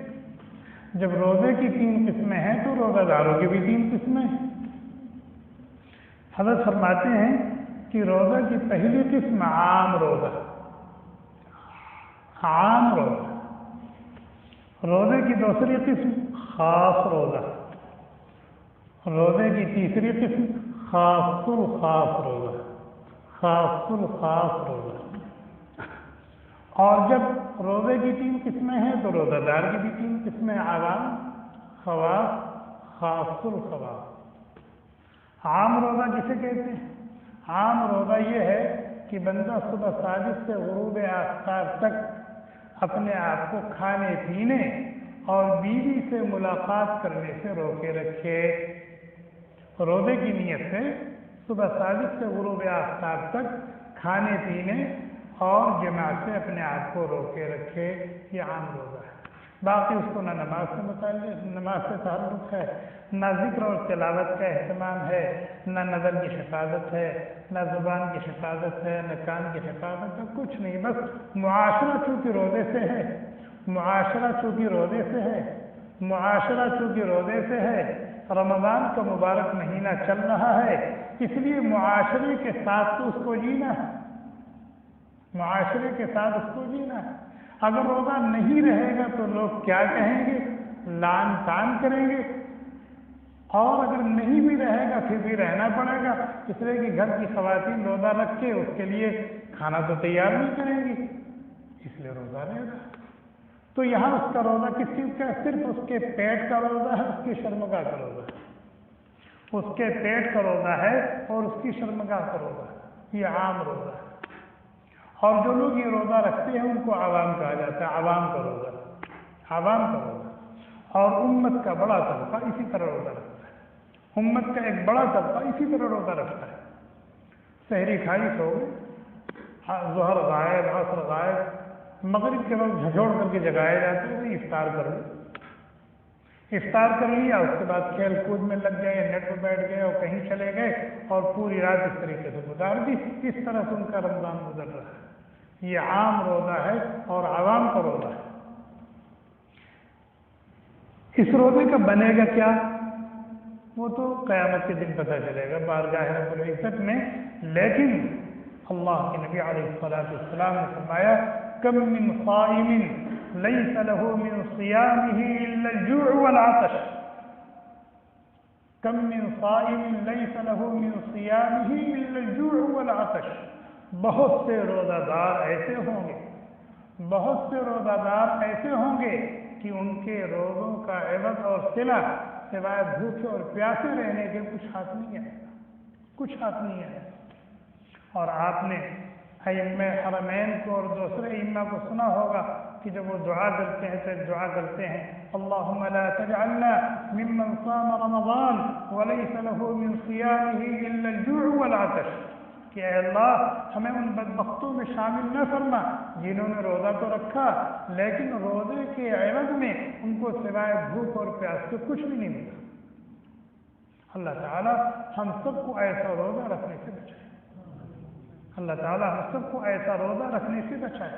Speaker 1: جب روزے کی 3 قسمیں ہیں تو روزہ داروں کی بھی 3 قسمیں ہیں۔ حضرت فرماتے ہیں کہ روزہ کی پہلی قسم عام روزہ، عام روزہ۔ روزے کی دوسری قسم خاص روزہ، روزے کی تیسری قسم خاص الخاص روزہ، خاص الخاص روزہ۔ اور جب روزے کی 3 قسمیں ہیں تو روزہ دار کی بھی 3 قسمیں، عوام، خواص، خاص الخواص۔ عام روزہ کسے کہتے ہیں؟ عام روزہ یہ ہے کہ بندہ صبح صادق سے غروب آفتاب تک اپنے آپ کو کھانے پینے اور بیوی سے ملاقات کرنے سے روکے رکھے۔ روزے کی نیت سے صبح صادق سے غروب آفتاب تک کھانے پینے اور جماعت سے اپنے آپ کو روکے رکھے، یہ عام روزہ ہے۔ باقی اس کو نہ نماز سے متعلق، نماز سے تعلق ہے، نہ ذکر اور تلاوت کا اہتمام ہے، نہ نظر کی حفاظت ہے، نہ زبان کی حفاظت ہے، نہ کان کی حفاظت ہے، کچھ نہیں۔ بس معاشرہ چونکہ روزے سے ہے، معاشرہ چونکہ روزے سے ہے، معاشرہ چونکہ روزے سے ہے، رمضان کا مبارک مہینہ چل رہا ہے، اس لیے معاشرے کے ساتھ تو اس کو جینا ہے، معاشرے کے ساتھ اس کو جینا ہے۔ اگر روزہ نہیں رہے گا تو لوگ کیا کہیں گے؟ لعن طعن کریں گے، اور اگر نہیں بھی رہے گا پھر بھی رہنا پڑے گا، اس لیے کہ گھر کی خواتین روزہ رکھ کے اس کے لیے کھانا تو تیار نہیں کریں گی، اس لیے روزہ رہے گا۔ تو یہاں اس کا روزہ کس چیز کا ہے؟ صرف اس کے پیٹ کا روزہ ہے، اس کی شرمگاہ کا روزہ ہے، اس کے پیٹ کا روزہ ہے اور اس کی شرمگاہ کا روزہ ہے، یہ عام روزہ ہے۔ اور جو لوگ یہ روزہ رکھتے ہیں ان کو عوام کہا جاتا ہے، عوام کا روزہ، عوام کا روزہ۔ اور امت کا بڑا طبقہ اسی طرح روزہ رکھتا ہے، امت کا ایک بڑا طبقہ اسی طرح روزہ رکھتا ہے۔ سحری کھائی سو گئے، ظہر غائب، عصر غائب، مغرب کے وقت جھنجھوڑ کر کے جگایا جاتا ہے کہ افطار کر لو، افطار کر لیا، اس کے بعد کھیل کود میں لگ گئے، نیٹ پر بیٹھ گئے اور کہیں چلے گئے اور پوری رات اس طریقے سے گزار دی۔ اس طرح سے ان کا رمضان گزر رہا ہے۔ یہ عام روزہ ہے اور عوام کا روزہ ہے۔ اس روزے کا بنے گا کیا؟ وہ تو قیامت کے دن پتہ چلے گا بارگاہ رب العزت میں، لیکن اللہ کے نبی علیہ الصلوۃ والسلام نے فرمایا کم من صائم لیس له من صیامه الا الجوع والعطش، کم من صائم لیس له من صیامه الا الجوع والعطش۔ بہت سے روزہ دار ایسے ہوں گے، بہت سے روزہ دار ایسے ہوں گے کہ ان کے روزوں کا عوض اور صلہ سوائے بھوکے اور پیاسے رہنے کے کچھ ہاتھ نہیں آئے گا، کچھ ہاتھ نہیں آئے گا۔ اور آپ نے ائمہ حرمین کو اور دوسرے ائمہ کو سنا ہوگا کہ جب وہ دعا کرتے ہیں تو ایک دعا کرتے ہیں اللہم لا تجعلنا ممن صام رمضان وليس له من صيامه الا الجوع والعطش، کہ اے اللہ ہمیں ان بدبختوں میں شامل نہ فرما جنہوں نے روزہ تو رکھا لیکن روزے کے عوض میں ان کو سوائے بھوک اور پیاس سے کچھ بھی نہیں ملا۔ اللہ تعالی ہم سب کو ایسا روزہ رکھنے سے بچائے، اللہ تعالی ہم سب کو ایسا روزہ رکھنے سے بچائے۔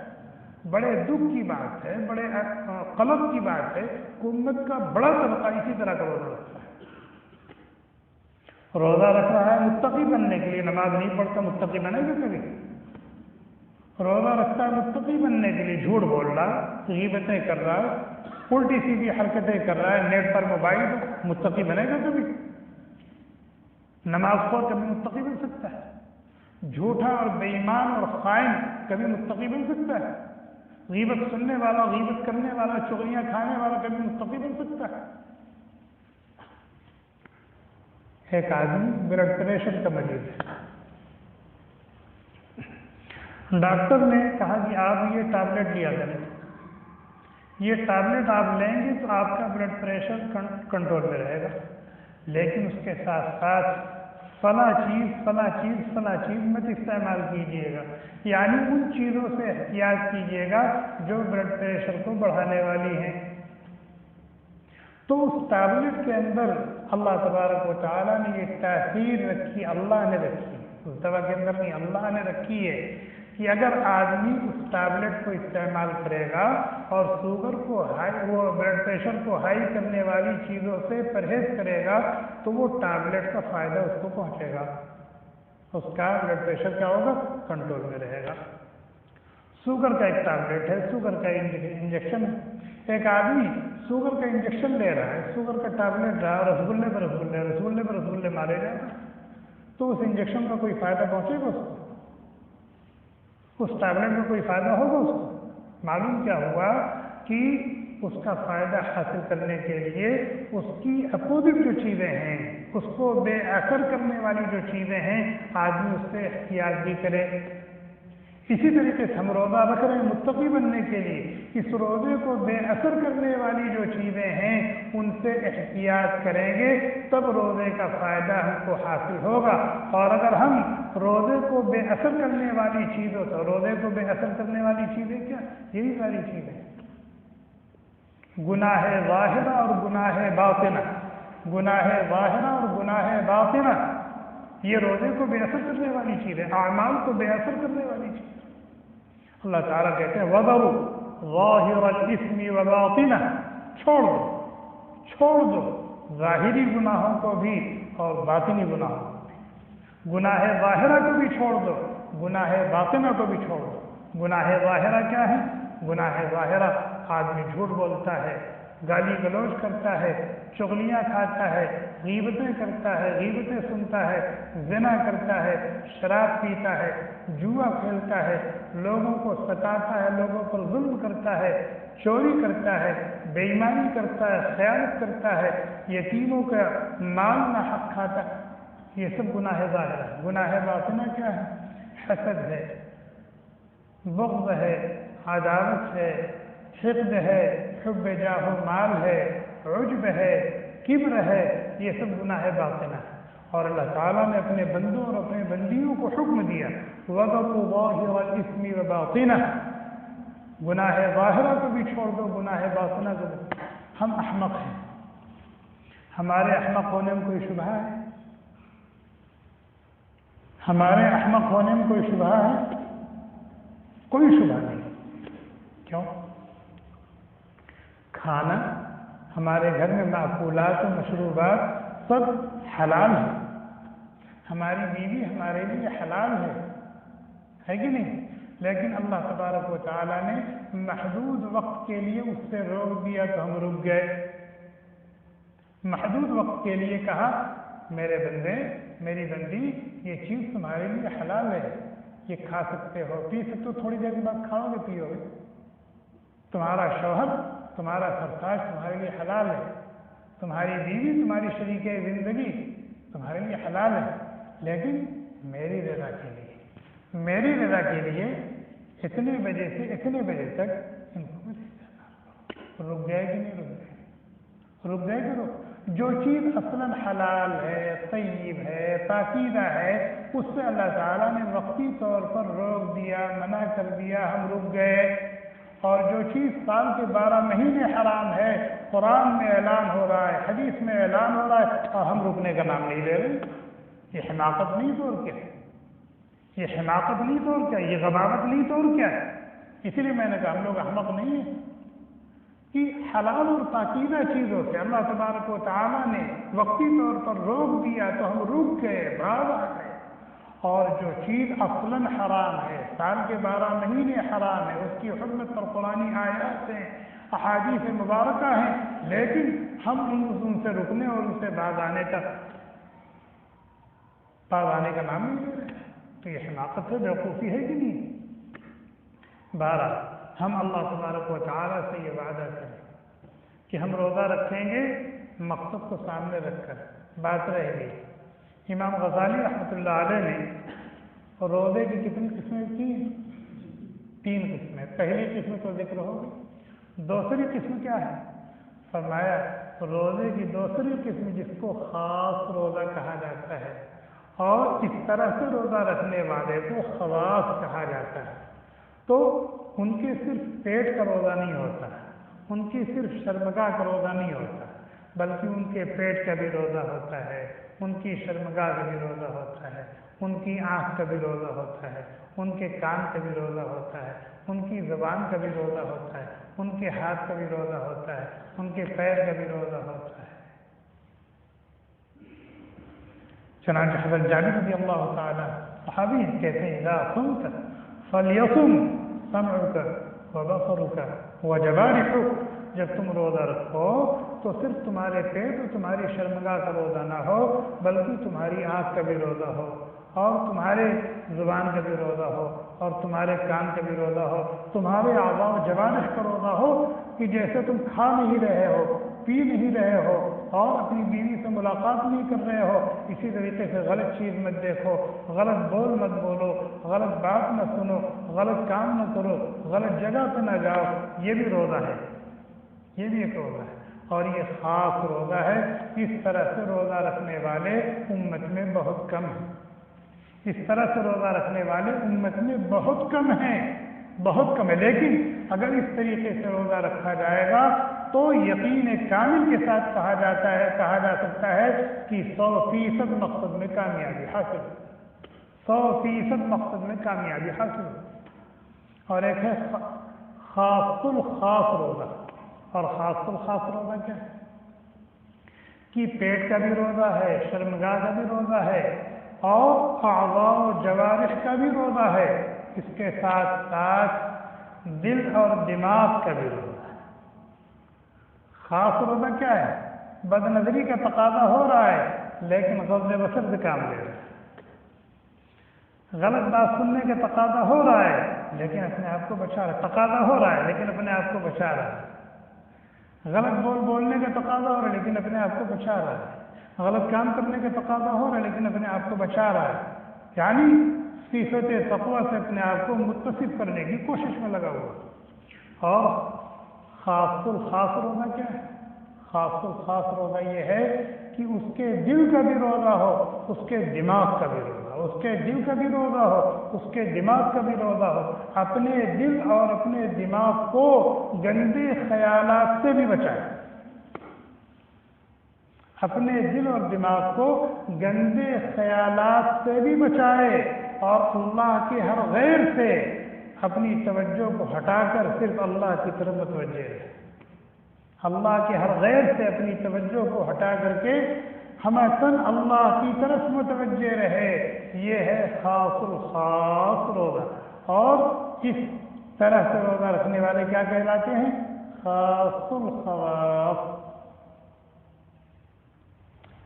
Speaker 1: بڑے دکھ کی بات ہے، بڑے قلق کی بات ہے کہ امت کا بڑا طبقہ اسی طرح کا روزہ رکھتا ہے، روزہ رکھ رہا ہے متقی بننے کے لیے، نماز نہیں پڑھتا متقی بنے گا کبھی؟ روزہ رکھتا ہے متقی بننے کے لیے، جھوٹ بول رہا ہے، غیبتیں کر رہا ہے، الٹی سیدھی حرکتیں کر رہا ہے، نیٹ پر موبائل پر، متقی بنے گا کبھی؟ نماز خور کبھی متقی بن سکتا ہے؟ جھوٹا اور بے ایمان اور خائن کبھی متقی بن سکتا ہے؟ غیبت سننے والا، غیبت کرنے والا، چغلیاں کھانے والا کبھی متقی بن سکتا ہے؟ ایک آدمی بلڈ پریشر کا مریض ہے، ڈاکٹر نے کہا کہ آپ یہ ٹیبلٹ لیا کریں، یہ ٹیبلٹ آپ لیں گے تو آپ کا بلڈ پریشر کنٹرول میں رہے گا، لیکن اس کے ساتھ ساتھ فلاں چیز مت استعمال کیجیے گا، یعنی ان چیزوں سے احتیاط کیجیے گا جو بلڈ پریشر کو بڑھانے والی ہیں۔ تو اس ٹیبلٹ کے اندر اللہ تبارک و تعالیٰ نے یہ تاثیر رکھی، اللہ نے رکھی، اس دوا کے اندر نہیں، اللہ نے رکھی ہے کہ اگر آدمی اس ٹیبلٹ کو استعمال کرے گا اور شوگر کو وہ بلڈ پریشر کو ہائی کرنے والی چیزوں سے پرہیز کرے گا تو وہ ٹیبلٹ کا فائدہ اس کو پہنچے گا، اس کا بلڈ پریشر کیا ہوگا؟ کنٹرول میں رہے گا۔ شوگر کا ایک ٹیبلٹ ہے، شوگر کا انجیکشن ہے، ایک آدمی شوگر کا انجیکشن لے رہا ہے، شوگر کا ٹیبلٹ رہا ہے، رسگلے پر رسگلے مارے جا رہے ہیں، تو اس انجیکشن کا کوئی فائدہ پہنچے گا اس کو؟ اس ٹیبلٹ میں کوئی فائدہ ہوگا اس کو؟ معلوم کیا ہوا کہ اس کا فائدہ حاصل کرنے کے لیے اس کی اپوزٹ جو چیزیں ہیں، اس کو بے اثر کرنے والی جو چیزیں ہیں، آدمی اس سے احتیاط بھی کرے۔ اسی طریقے سے ہم روزہ رکھ رہے ہیں متقی بننے کے لیے، اس روزے کو بے اثر کرنے والی جو چیزیں ہیں ان سے احتیاط کریں گے تب روزے کا فائدہ ہم کو حاصل ہوگا، اور اگر ہم روزے کو بے اثر کرنے والی چیزوں سے، روزے کو بے اثر کرنے والی چیزیں کیا؟ یہی ساری چیزیں، گناہ ظاہرہ اور گناہ باطنہ، گناہ ظاہرہ اور گناہ باطنہ، یہ روزے کو بے اثر کرنے والی چیز ہے، اعمال کو بے اثر کرنے والی چیز۔ اللہ تعالیٰ کہتے ہیں وَذَرُوا ظَاهِرَ الْإِثْمِ وَبَاطِنَهُ، چھوڑ دو ظاہری گناہوں کو بھی اور باطنی گناہوں کو بھی، گناہ ظاہرہ کو بھی چھوڑ دو، گناہ باطنہ کو بھی چھوڑ دو۔ گناہ ظاہرہ کیا ہے؟ گناہ ظاہرہ آدمی جھوٹ بولتا ہے، گالی گلوچ کرتا ہے، چغلیاں کھاتا ہے، غیبتیں کرتا ہے، غیبتیں سنتا ہے، زنا کرتا ہے، شراب پیتا ہے، جوا کھیلتا ہے، لوگوں کو ستاتا ہے، لوگوں پر ظلم کرتا ہے، چوری کرتا ہے، بے ایمانی کرتا ہے، خیانت کرتا ہے، یتیموں کا مال ناحق کھاتا ہے، یہ سب گناہ ظاہر ہے۔ گناہ باطنہ کیا ہے؟ حسد ہے، بغض ہے، عداوت ہے، حقد ہے، حب جاہ و مال ہے، عجب ہے، کبر ہے، یہ سب گناہ باطنہ ہے۔ اور اللہ تعالیٰ نے اپنے بندوں اور اپنے بندیوں کو حکم دیا وَذَرُوا ظَاهِرَ الْإِثْمِ وَبَاطِنَهُ، گناہ ظاہرہ کو بھی چھوڑ دو، گناہ باطنہ کو بھی۔ ہم احمق ہیں، ہمارے احمق ہونے میں کوئی شبہ ہے؟ ہمارے احمق ہونے میں کوئی شبہ ہے؟ کوئی شبہ نہیں۔ کیوں؟ کھانا ہمارے گھر میں معقولات و مشروبات سب حلال ہے، ہماری بیوی ہمارے لیے حلال ہے کہ نہیں؟ لیکن اللہ تبارک و تعالیٰ نے محدود وقت کے لیے اس سے روک دیا تو ہم رک گئے۔ محدود وقت کے لیے کہا میرے بندے، میری بندی، یہ چیز تمہارے لیے حلال ہے، یہ کھا سکتے ہو، پی سکتے ہو، تھوڑی دیر کے بعد کھاؤ گے، پیو گے، تمہارا شوہر، تمہارا سرتاج تمہارے لیے حلال ہے، تمہاری بیوی، تمہاری شریک زندگی تمہارے لیے حلال ہے، لیکن میری رضا کے لیے، میری رضا کے لیے اتنے بجے سے اتنے بجے تک ان کو رک گئے کہ نہیں رک گئے کہ جو چیز اصلاً حلال ہے، طیب ہے، پاکیزہ ہے، اس سے اللہ تعالیٰ نے وقتی طور پر روک دیا، منع کر دیا، ہم رک گئے۔ اور جو چیز سال کے 12 مہینے حرام ہے، قرآن میں اعلان ہو رہا ہے، حدیث میں اعلان ہو رہا ہے، اور ہم رکنے کا نام نہیں لے رہے، یہ حماقت نہیں تو اور کیا؟ یہ حماقت نہیں تو اور کیا؟ یہ غباوت نہیں تو اور کیا؟ اسی لیے میں نے کہا ہم لوگ احمق نہیں ہیں کہ حلال اور پاکیزہ چیزوں سے اللہ تبارک و تعالیٰ نے وقتی طور پر روک دیا تو ہم رک گئے، باز آ گئے۔ اور جو چیز اصلاً حرام ہے، سال کے 12 مہینے حرام ہے، اس کی حرمت پر قرآنی آیات ہیں، احادیث مبارکہ ہیں، لیکن ہم ان سے رکنے اور ان سے باز آنے کا نام نہیں لے رہے، تو یہ حماقت ہے، بیوقوفی ہے کہ نہیں؟ بہرحال ہم اللہ تبارک و تعالیٰ سے یہ وعدہ کریں کہ ہم روزہ رکھیں گے مقصد کو سامنے رکھ کر۔ بات رہ گئی، امام غزالی رحمۃ اللہ علیہ نے روزے کی کتنی قسمیں کی؟ 3 قسمیں۔ پہلی قسم تو ذکر ہوگی، دوسری قسم کیا ہے؟ فرمایا روزے کی دوسری قسم جس کو خاص روزہ کہا جاتا ہے، اور اس طرح سے روزہ رکھنے والے کو خواص کہا جاتا ہے، تو ان کے صرف پیٹ کا روزہ نہیں ہوتا، ان کی صرف شرمگاہ کا روزہ نہیں ہوتا، بلکہ ان کے پیٹ کا بھی روزہ ہوتا ہے، ان کی شرمگاہ کا بھی روزہ ہوتا ہے، ان کی آنکھ کا بھی روزہ ہوتا ہے، ان کے کان کا بھی روزہ ہوتا ہے، ان کی زبان کا بھی روزہ ہوتا ہے، ان کے ہاتھ کا بھی روزہ ہوتا ہے، ان کے پیر کا بھی روزہ ہوتا ہے۔ چنانچہ حضرت جابر رضی اللہ تعالیٰ صحابی کہتے ہیں اذا صمت فلیصم سمعک وبصرک وجوارحک، جب تم روزہ رکھو تو صرف تمہارے پیٹ اور تمہاری شرمگاہ کا روزہ نہ ہو، بلکہ تمہاری آنکھ کا بھی روزہ ہو، اور تمہارے زبان کا بھی روزہ ہو، اور تمہارے کان کا بھی روزہ ہو، تمہارے اعضاء و جوارح کا روزہ ہو، کہ جیسے تم کھا نہیں رہے ہو، پی نہیں رہے ہو، اور اپنی بیوی سے ملاقات نہیں کر رہے ہو، اسی طریقے سے غلط چیز مت دیکھو، غلط بول مت بولو، غلط بات نہ سنو، غلط کام نہ کرو، غلط جگہ پہ نہ جاؤ، یہ بھی روزہ ہے، یہ بھی ایک روزہ ہے، اور یہ خاص روزہ ہے۔ اس طرح سے روزہ رکھنے والے امت میں بہت کم ہیں، اس طرح سے روزہ رکھنے والے امت میں بہت کم ہیں، بہت کم ہے۔ لیکن اگر اس طریقے سے روزہ رکھا جائے گا تو یقین کامل کے ساتھ کہا جا سکتا ہے کہ 100% مقصد میں کامیابی حاصل، 100% مقصد میں کامیابی حاصل۔ اور ایک ہے خاص الخاص روزہ، اور خاص الخاص روزہ کیا ہے؟ کہ پیٹ کا بھی روزہ ہے، شرمگاہ کا بھی روزہ ہے، اور اعضاء و جوارح کا بھی روزہ ہے، اس کے ساتھ ساتھ دل اور دماغ کا بھی روزہ ہے۔ خاص روزہ کیا ہے؟ بد نظری کا تقاضا ہو رہا ہے لیکن غض بصر سے کام لے رہا ہے، غلط بات سننے کا تقاضا ہو رہا ہے لیکن اپنے آپ کو بچا رہا ہے، تقاضا ہو رہا ہے لیکن اپنے آپ کو بچا رہا ہے، غلط بولنے کا تقاضا ہو رہا ہے لیکن اپنے آپ کو بچا رہا ہے، غلط کام کرنے کا تقاضا ہو رہا ہے لیکن اپنے آپ کو بچا رہا ہے، یعنی صفت تقویٰ سے اپنے آپ کو متصف کرنے کی کوشش میں لگا ہوا۔ اور خاص الخاص روزہ کیا ہے؟ خاص الخاص روزہ یہ ہے کہ اس کے دل کا بھی روزہ ہو، اس کے دماغ کا بھی روزہ ہو، اس کے دل کا بھی روزہ ہو، اس کے دماغ کا بھی روزہ ہو، اپنے دل اور اپنے دماغ کو گندے خیالات سے بھی بچائے، اپنے دل اور دماغ کو گندے خیالات سے بھی بچائے، اور اللہ کے ہر غیر سے اپنی توجہ کو ہٹا کر صرف اللہ کی طرف متوجہ رہے، اللہ کے ہر غیر سے اپنی توجہ کو ہٹا کر کے ہمیشہ اللہ کی طرف متوجہ رہے، یہ ہے خاص الخاص روزہ۔ اور اس طرح سے روزہ رکھنے والے کیا کہلاتے ہیں؟ خاص الخواص۔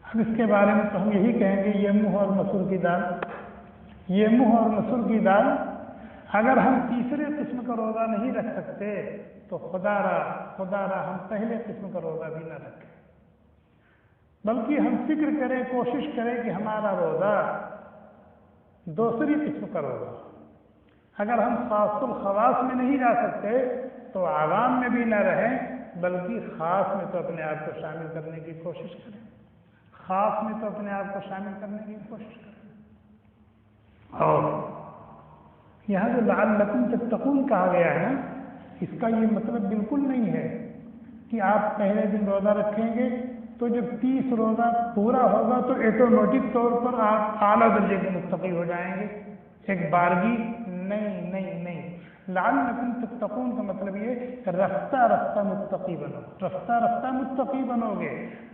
Speaker 1: اب اس کے بارے میں تو ہم یہی کہیں گے یہ منہ اور مسور کی دال، یہ منہ اور مسور کی دال، اگر ہم تیسرے قسم کا روزہ نہیں رکھ سکتے تو خدا را ہم پہلے قسم کا روزہ بھی نہ رکھیں، بلکہ ہم فکر کریں، کوشش کریں کہ ہمارا روزہ دوسری قسم کا روزہ، اگر ہم خاص الخواص میں نہیں جا سکتے تو عوام میں بھی نہ رہیں بلکہ خاص میں تو اپنے آپ کو شامل کرنے کی کوشش کریں، خاص میں تو اپنے آپ کو شامل کرنے کی کوشش کریں۔ اور یہاں جو لعلکم تتقون کہا گیا ہے نا، اس کا یہ مطلب بالکل نہیں ہے کہ آپ پہلے دن روزہ رکھیں گے تو جب 30 روزہ پورا ہوگا تو آٹومیٹک طور پر آپ اعلیٰ درجے کے متقی ہو جائیں گے ایک بارگی۔ نہیں، لعلکم تتقون کا مطلب یہ کہ رفتہ رفتہ متقی بنو، رفتہ رفتہ متقی بنو گے۔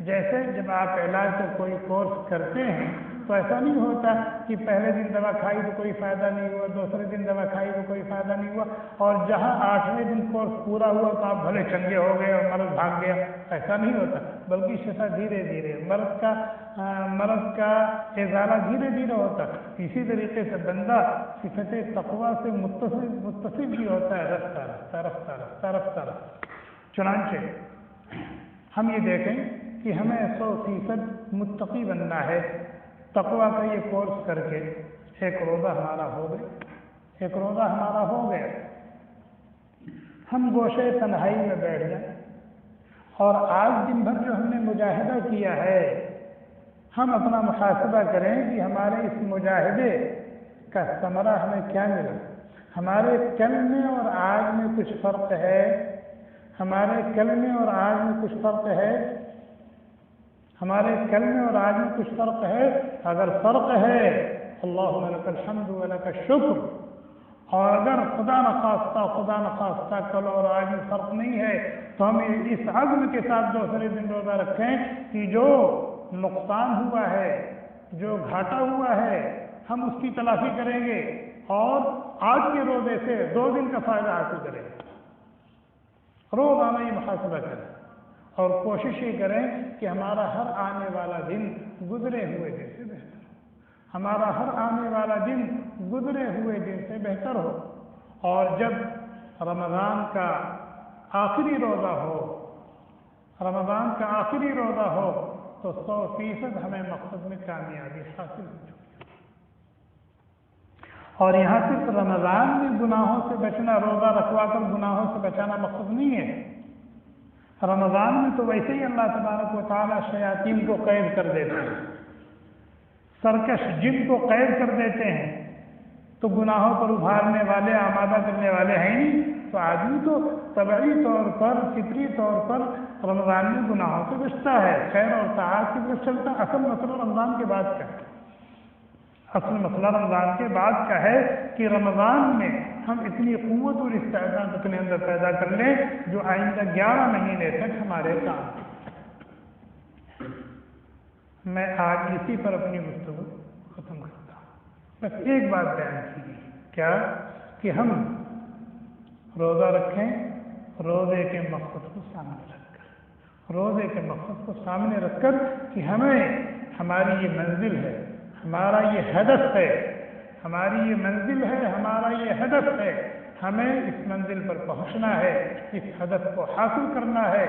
Speaker 1: جیسے جب آپ علاج کا کوئی کورس کرتے ہیں تو ایسا نہیں ہوتا کہ پہلے دن دوا کھائی تو کوئی فائدہ نہیں ہوا، دوسرے دن دوا کھائی تو کوئی فائدہ نہیں ہوا، اور جہاں 8ویں دن کورس پورا ہوا تو آپ بھلے چنگے ہو گئے اور مرض بھاگ گیا، ایسا نہیں ہوتا، بلکہ شفا دھیرے دھیرے، مرض کا ازالہ دھیرے دھیرے ہوتا۔ اسی طریقے سے بندہ صفت تقویٰ سے متصف بھی ہوتا ہے، رفتہ۔ چنانچہ ہم یہ دیکھیں کہ ہمیں 100% متقی بننا ہے۔ تقویٰ کا یہ کورس کر کے ایک روزہ ہمارا ہو گیا، ہم گوشے تنہائی میں بیٹھ جائیں اور آج دن بھر جو ہم نے مجاہدہ کیا ہے ہم اپنا محاسبہ کریں کہ ہمارے اس مجاہدے کا ثمرہ ہمیں کیا ملا۔ ہمارے کل میں اور آج میں کچھ فرق ہے، ہمارے کل میں اور آج میں کچھ فرق ہے، ہمارے کل میں اور آج میں کچھ فرق ہے۔ اگر فرق ہے اللہم لک الحمد و لک الشکر، اور اگر خدا نخواستہ کل اور آج میں فرق نہیں ہے تو ہم اس عزم کے ساتھ دوسرے دن روزہ رکھیں کہ جو نقصان ہوا ہے، جو گھاٹا ہوا ہے، ہم اس کی تلافی کریں گے اور آج کے روزے سے 2 دن کا فائدہ حاصل کریں گے۔ روزانہ یہ محاسبہ کریں اور کوشش یہ کریں کہ ہمارا ہر آنے والا دن گزرے ہوئے دن سے بہتر ہو، ہمارا ہر آنے والا دن گزرے ہوئے دن سے بہتر ہو۔ اور جب رمضان کا آخری روزہ ہو تو 100% ہمیں مقصد میں کامیابی حاصل ہو چکی۔ اور یہاں صرف رمضان میں گناہوں سے بچنا، روزہ رکھوا کر گناہوں سے بچانا مقصد نہیں ہے۔ رمضان میں تو ویسے ہی اللہ تبارک و تعالیٰ شیاطین کو قید کر دیتے ہیں، سرکش جن کو قید کر دیتے ہیں، تو گناہوں پر ابھارنے والے، آمادہ کرنے والے ہیں نہیں، تو آدمی تو طبعی طور پر، فطری طور پر رمضان میں گناہوں سے بچتا ہے، خیر اور طاعات کی طرف چلتا ہے۔ اصل مسئلہ رمضان کے بعد کا ہے، رمضان کے بعد کا ہے کہ رمضان میں ہم اتنی قوت اور استعداد اپنے اندر پیدا کر لیں جو آئندہ 11 مہینے تک ہمارے کام۔ میں آج اسی پر اپنی گفتگو ختم کرتا ہوں۔ بس ایک بات بیان کی گئی، کیا کہ ہم روزہ رکھیں روزے کے مقصد کو سامنے رکھ کر، کہ ہماری یہ منزل ہے، ہمارا یہ ہدف ہے، ہماری یہ منزل ہے، ہمارا یہ ہدف ہے، ہمیں اس منزل پر پہنچنا ہے، اس ہدف کو حاصل کرنا ہے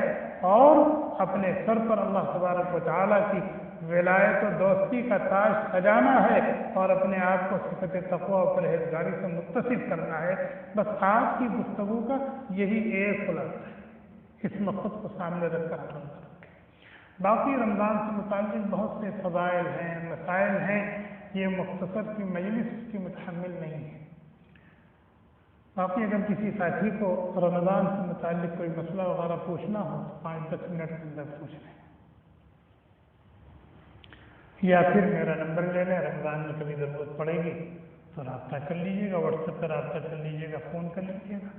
Speaker 1: اور اپنے سر پر اللہ تبارک و تعالیٰ کی ولایت و دوستی کا تاج سجانا ہے اور اپنے آپ کو صفت تقویٰ و پرہیزگاری سے متصف کرنا ہے۔ بس آج کی گفتگو کا یہی ایک خلاصہ ہے، اس مقصد کو سامنے رکھ کر ہم رکھیں۔ باقی رمضان سے متعلق بہت سے فضائل ہیں، مسائل ہیں، یہ مختصر کی مجلس کی متحمل نہیں ہے۔ باقی اگر کسی ساتھی کو رمضان سے متعلق کوئی مسئلہ وغیرہ پوچھنا ہو تو 5-10 منٹ کے اندر پوچھ لیں، یا پھر میرا نمبر لے لیں، رمضان میں کبھی ضرورت پڑے گی تو رابطہ کر لیجیے گا، واٹس ایپ پر رابطہ کر لیجیے گا، فون کر لیجیے گا۔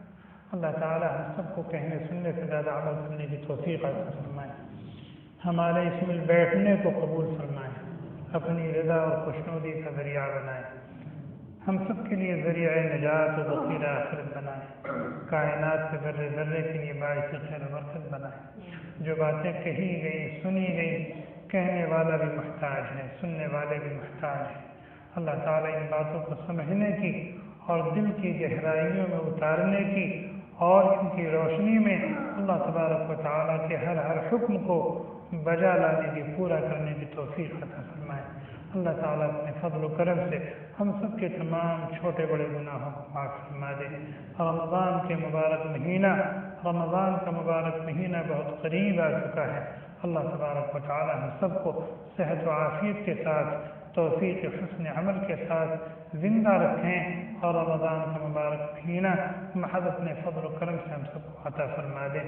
Speaker 1: اللہ تعالیٰ ہم سب کو کہنے سننے سے زیادہ عمل کرنے کی توفیق عطا فرمائے، ہمارے اس میں بیٹھنے کو قبول فرمائے، اپنی رضا اور خوشنودی کا ذریعہ بنائے، ہم سب کے لیے ذریعہ نجات و ذخیرہ آخرت بنائے، کائنات کے ذرے ذرے کے لیے باعث خیر و برکت بنائے۔ جو باتیں کہی گئی، سنی گئی، کہنے والا بھی محتاج ہے، سننے والے بھی محتاج ہیں۔ اللہ تعالیٰ ان باتوں کو سمجھنے کی اور دل کی گہرائیوں میں اتارنے کی اور ان کی روشنی میں اللہ تبارک و تعالیٰ کے ہر حکم کو بجا لانے کی، پورا کرنے کی توفیق عطا فرمائے۔ اللہ تعالیٰ اپنے فضل و کرم سے ہم سب کے تمام چھوٹے بڑے گناہوں کو معاف فرما دے۔ رمضان کے مبارک مہینہ، رمضان کا مبارک مہینہ بہت قریب آ چکا ہے۔ اللہ تبارک و تعالیٰ ہم سب کو صحت و عافیت کے ساتھ، توفیق حسن عمل کے ساتھ زندہ رکھیں، اور رمضان کا مبارک مہینہ محض اپنے فضل و کرم سے ہم سب کو عطا فرما دے۔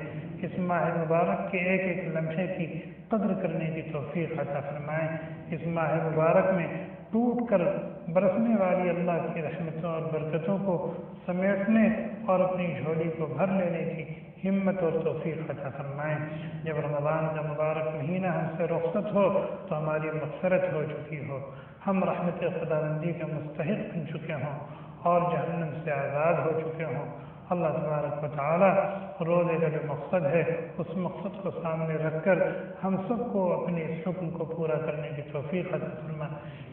Speaker 1: اس ماہ مبارک کے ایک ایک لمحے کی قدر کرنے کی توفیق عطا فرمائیں۔ اس ماہ مبارک میں ٹوٹ کر برسنے والی اللہ کی رحمتوں اور برکتوں کو سمیٹنے اور اپنی جھولی کو بھر لینے کی ہمت اور توفیق عطا فرمائیں۔ جب رمضان کا مبارک مہینہ ہم سے رخصت ہو تو ہماری مغفرت ہو چکی ہو، ہم رحمت خداوندی کا مستحق بن چکے ہوں اور جہنم سے آزاد ہو چکے ہوں۔ اللہ تبارک و تعالیٰ روزے کا جو مقصد ہے اس مقصد کو سامنے رکھ کر ہم سب کو اپنے اس حکم کو پورا کرنے کی توفیق عطا فرما۔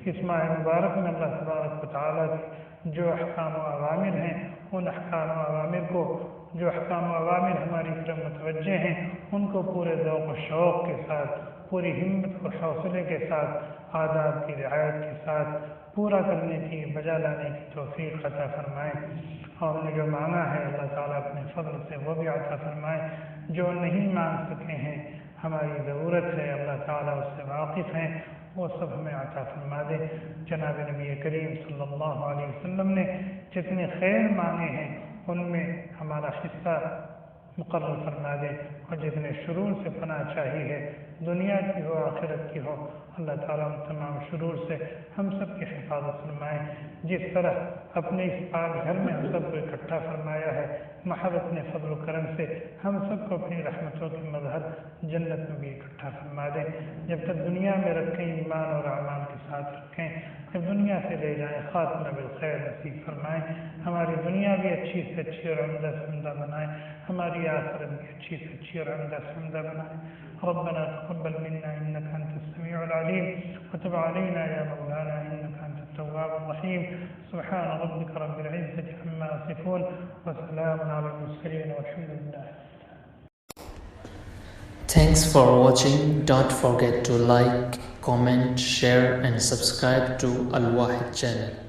Speaker 1: اس ماہ مبارک میں اللہ تبارک و تعالیٰ کے جو احکام و اوامر ہیں، ان احکام و اوامر کو، جو احکام و اوامر ہماری طرف متوجہ ہیں، ان کو پورے ذوق و شوق کے ساتھ، پوری ہمت اور حوصلے کے ساتھ، آداب کی رعایت کے ساتھ پورا کرنے کی، بجا لانے کی توفیق عطا فرمائیں۔ اور نے جو مانگا ہے اللہ تعالیٰ اپنے فضل سے وہ بھی عطا فرمائیں۔ جو نہیں مانگ سکے ہیں، ہماری ضرورت ہے، اللہ تعالیٰ اس سے واقف ہیں، وہ سب ہمیں عطا فرما دے۔ جناب نبی کریم صلی اللہ علیہ وسلم نے جتنے خیر مانگے ہیں ان میں ہمارا حصہ مقرر فرما دے، اور جتنے شرور سے پناہ چاہیے ہے، دنیا کی ہو آخرت کی ہو، اللہ تعالیٰ ان تمام شرور سے ہم سب کی حفاظت فرمائے۔ جس طرح اپنے اس پاک گھر میں ہم سب کو اکٹھا فرمایا ہے، محض اپنے فضل و کرم سے ہم سب کو اپنی رحمتوں کے مظہر جنت میں بھی اکٹھا فرما دے۔ جب تک دنیا میں رکھیں ایمان اور اعمال کے ساتھ رکھیں، جب دنیا سے لے جائیں خاتمہ بالخیر نصیب فرمائیں۔ ہماری دنیا بھی اچھی سے اچھی اور عمدہ سے عمدہ بنائیں، ہماری آخرت بھی اچھی سے اچھی اور عمدہ سے عمدہ بنائیں۔ ربنا تقبل منا انك انت السميع العليم وتب علينا يا مولانا انك انت التواب الرحيم۔ سبحان ربك رب العزة عما يصفون وسلام على المرسلين والحمد لله۔
Speaker 2: Thanks for watching. Don't forget to like, comment, share and subscribe to Al Wahid channel.